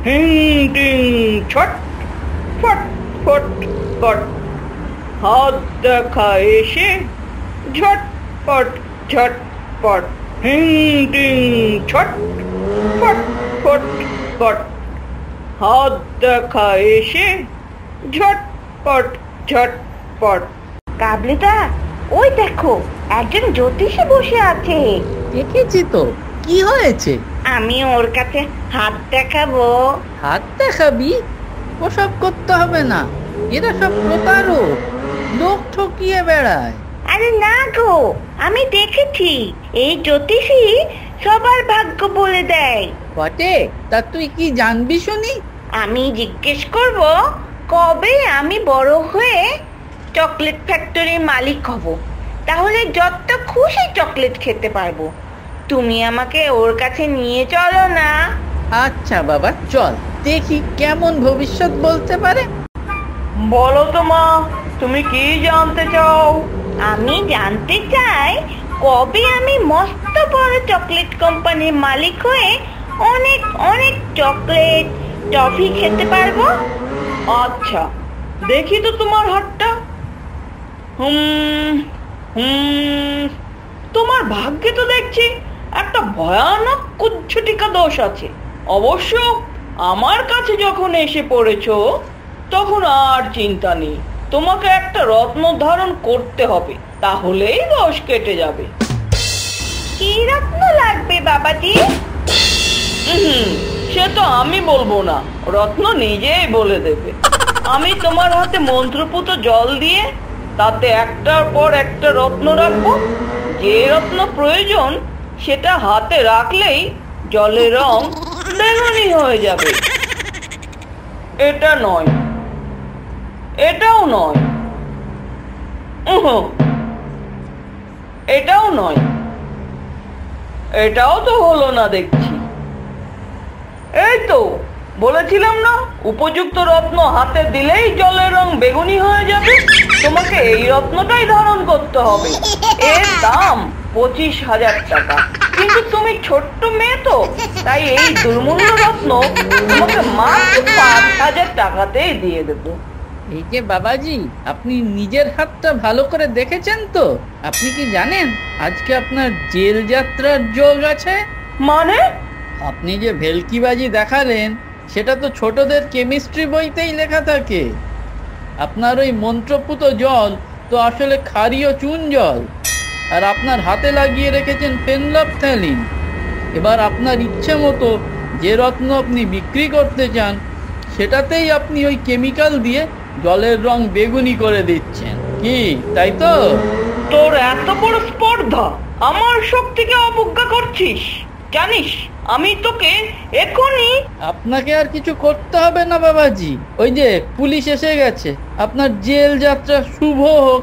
হিং টিং ছট ফট ফট ফট, হাত দেখা এসে ঝটপট ঝটপট, হিং টিং ছট ফট ফট ফট, হাত দেখা এসে ঝটপট ঝটপট। কাবলিদা, ওই দেখো একজন জ্যোতিষী বসে আছে। দেখেছি তো, কি হয়েছে? আমি ওর কাছে হাত দেখাবো। হাত দেখাবি? ওসব করতে হবে না, এরা সব প্রতারক, লোক ঠকিয়ে বেড়ায়। আরে না গো, আমি দেখেছি এই জ্যোতিষী সবার ভাগ্য বলে দেয়। বটে? তা তুই কি জানবি শুনি? আমি জিজ্ঞেস করব কবে আমি বড় হয়ে চকলেট ফ্যাক্টরির মালিক হব, তাহলে যত খুশি চকলেট খেতে পারবো। তুমি আমাকে ওর কাছে নিয়ে চলো না। আচ্ছা বাবা, চল দেখি কেমন ভবিষ্যৎ বলতে পারে। বলো তো মা, তুমি কি জানতে চাও? আমি জানতে চাই কবে আমি মস্ত বড় চকলেট কোম্পানির মালিক হয়ে অনেক অনেক চকলেট টফি খেতে পারবো। আচ্ছা, দেখি তো তোমার হাতটা। হুম হুম, তোমার ভাগ্যে তো দেখছি একটা ভয়ানক কুজ্ঝটিকা দোষ আছে। অবশ্য আমার কাছে যখন এসে পড়েছো তখন আর চিন্তা নেই, তোমাকে একটা রত্ন ধারণ করতে হবে, তাহলেই দোষ কেটে যাবে। কি রত্ন লাগবে বাবাজি? সে তো আমি বলবো না, রত্ন নিজেই বলে দেবে। আমি তোমার হাতে মন্ত্রপুত জল দিয়ে তাতে একটার পর একটা রত্ন রাখবো। যে রত্ন প্রয়োজন সেটা হাতে রাখলেই জলের রং বেগুনি হয়ে যাবে। এটা নয়, এটাও নয়, এটাও নয়, এটাও তো হলো না দেখছি। এই তো বলেছিলাম না, উপযুক্ত রত্ন হাতে দিলেই জলের রং বেগুনি হয়ে যাবে। তোমাকে এই রত্নটাই ধারণ করতে হবে। এর দাম 25,000 টাকা, কিন্তু তুমি ছোট্ট মেয়ে তো, তাই এই দুর্মূল্য রত্ন তোমাকে মাত্র 5,000 টাকাতেই দিয়ে দেবো। এই যে বাবাজি, আপনি নিজের হাতটা ভালো করে দেখেছেন তো? আপনি কি জানেন আজকে আপনার জেল যাত্রার যোগ আছে? মানে? আপনি যে ভেলকিবাজি দেখালেন সেটা তো ছোটদের কেমিস্ট্রি বইতেই লেখা থাকে। আপনার ওই মন্ত্রপুত জল তো আসলে ক্ষারীয় চুন জল, আর আপনার হাতে লাগিয়ে রেখেছেন ফেনলফথ্যালিন। এবার আপনার ইচ্ছে মতো যে রত্ন আপনি বিক্রি করতে চান সেটাতেই আপনি ওই কেমিক্যাল দিয়ে জলের রং বেগুনি করে দিচ্ছেন। কি তাই তো? তোর এত বড় স্পর্ধা, আমার শক্তিকে অবজ্ঞা করছিস? জানিস আমি তোকে এখনই। আপনাকে আর কিছু করতে হবে না বাবাজি, ওই যে পুলিশ এসে গেছে। আপনার জেল যাত্রা শুভ হোক।